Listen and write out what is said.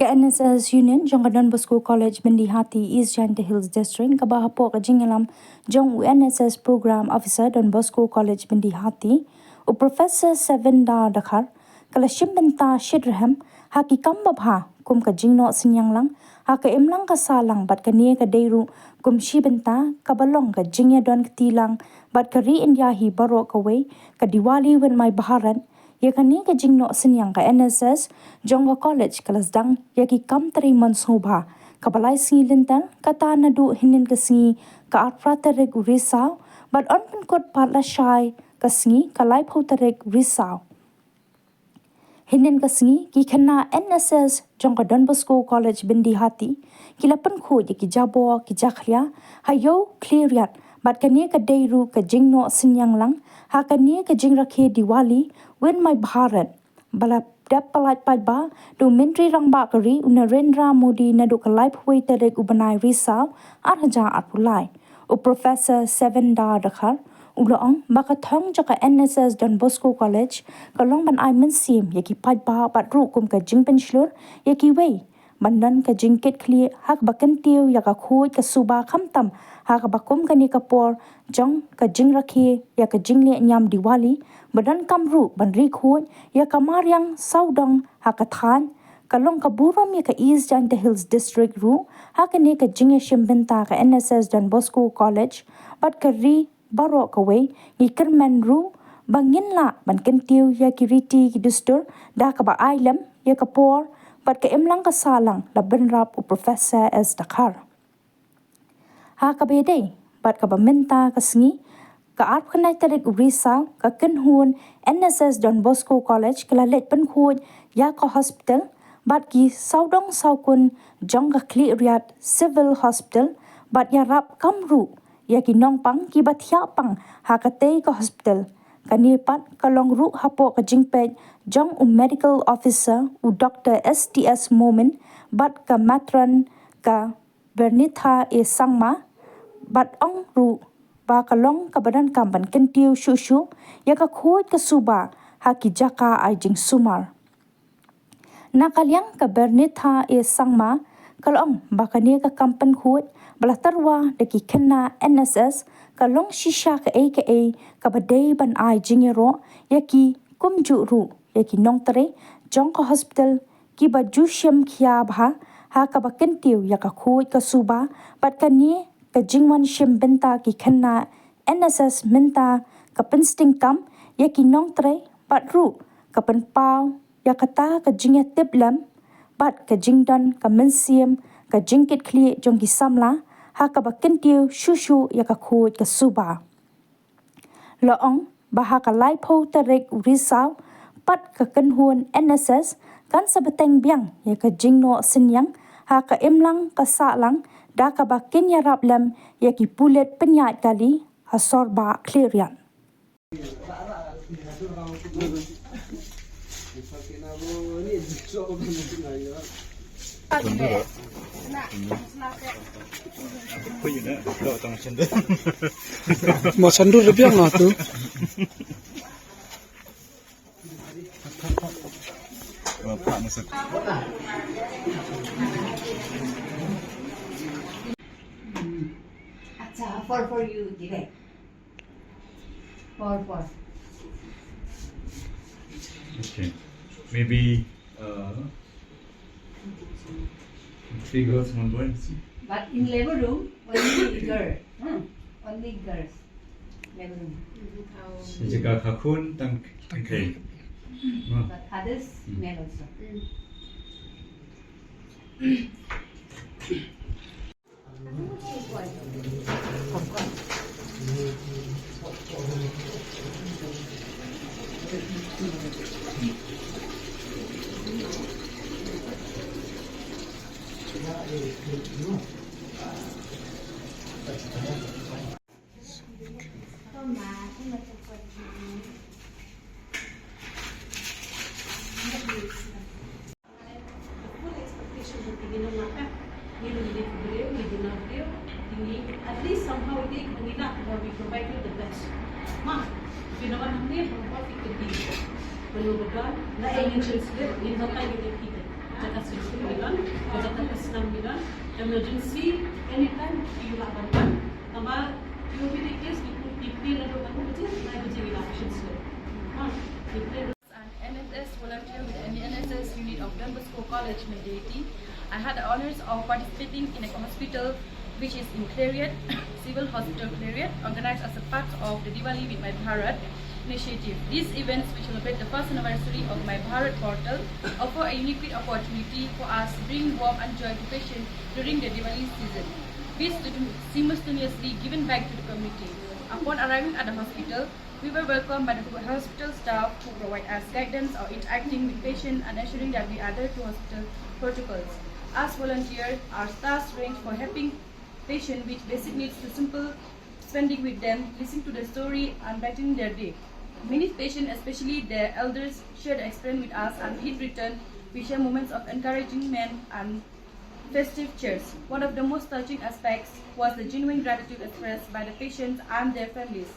Ka NSS Union jong Don Bosco College Bindi Hati East Janta Hills District ka bahapo ka jingalam jong NSS Program Officer Don Bosco College Bindi Hati u Professor Sevenda Dakhar kala shimbenta shidraham haki kamba bha kum ka jingno synñiang lang haka imlang ka salang bat ka nie ka deiru kum shibenta ka balong ka jingia don ktilang bat ka ri India hi baro ka we ka Diwali when my Bharat ya kani ka jingno synñiang ka NSS jong ka college kalas dang ya ki kam tari mansubha ka balai singi lynter ka ta na du hinin ka singi ka arprata reg risau but on pen kot patla shai ka singi ka lai photarek risau hinin ka singi ki khana NSS jong ka Don Bosco College Bindi Hati kila pen kho ya ki jabo ki jakhlia hayo clearyat bat kani ka deiru ka jingno synñiang lang ha kani ka jingrakhe Diwali when my Bharat bala dap palat pai ba do mentri rang ba kari Narendra Modi na do kalai phoi terek ubanai risau arhaja atpulai u Professor Sevenda Dakhar uloong baka thong jaka NSS Don Bosco College kalong ban ai men sim yaki pai ba bat ru kum ka jingpen shlur yaki wei mandan ka jingket khli hak bakan tiu yaka khoi ka suba khamtam hak bakum ka ni kapor jong ka jingrakhe ya ka jingle nyam Diwali badan kamru ban ri khoi ya kamaryang saudong hak ka than kalong ka buram ya ka East Janta Hills District ru hak ni ka jinge shimbenta ka NSS Don Bosco College bat ka ri baro ka we ni kerman ru bangin la ban kentiu ya ki riti ki dustur da ka ba ailam ya ka por bat ka imlang ka salang la benrap u Professor S Dakhar ha ka bedei bat ka ba menta ka singi ka art khanai tarik urisa ka kenhun NSS Don Bosco College kala let pen khoj ya ka hospital bat ki saudong saukun jong ka kli riat civil hospital bat ya rap kamru ya ki nong pang ki bathya pang ha ka te ka hospital kani pat kalong ru hapo ka jingpet jong medical officer u Dr. STS Moment bat ka matron ka Bernitha e sangma bat ong ru ba kalong ka badan kamban kentiu shushu ya ka khoi ka suba ha ki jaka ai jing sumar nakalyang ka Bernitha e sangma kalong ba kani ka kampan khoi bala tarwa de ki khenna NSS kalong shisha ka ka badai ban ai jingero ya ki kumju ru ya ki nong tare jong ka hospital ki ba jushim khia bha ha ka ba kentiu ya ka khoi ka suba bat kani ka jingwan shim benta ki khenna NSS minta ka pensting kam ya ki nong tare bat ru ka pen pau ya kata ka jingya teplam bat ka jingdan ka mensiam ka jingkit khli jong ki samla ha ka ba kentiu shushu ya ka khoi ka suba loong baha ka lai pho tarek risau pat ka kenhuan NSS kan sabeteng biang ya ka jingno synñiang ha ka imlang ka salang da ka ba kenya raplam ya ki pulet penyat kali ha sorba clearian Mau sandur lebih yang tu. Bapak masuk. For you direct. For. Okay. Maybe 3 girls, 1 boy. But in labor room, only girl. Only girls. Labor room. Jika kakun tang okay. But others, male also. At least somehow they we provide you the best. Ma, ginawa natin ang what it could be. Malubagan, na angels live, in the time you repeat it. jaga 16 million, jaga 6 million, emergency anytime you lakukan. Tambah you will be case di lakukan macam mana macam elections lo. An NSS volunteer with the NSS unit of Don Bosco College, Mandalay. I had the honors of participating in a hospital which is in Clarion, Civil Hospital Clarion, organized as a part of the Diwali with my Bharat initiative. These events, which celebrate the first anniversary of my Bharat portal, offer a unique opportunity for us to bring warmth and joy to patients during the Diwali season. We simultaneously given back to the community. Upon arriving at the hospital, we were welcomed by the hospital staff who provide us guidance or interacting with patients and ensuring that we adhere to hospital protocols. As volunteers, our tasks range for helping patients with basic needs to simple spending with them, listening to the story and brightening their day. Many patients, especially their elders, share the experience with us, and in return, we share moments of encouragement and festive cheers. One of the most touching aspects was the genuine gratitude expressed by the patients and their families.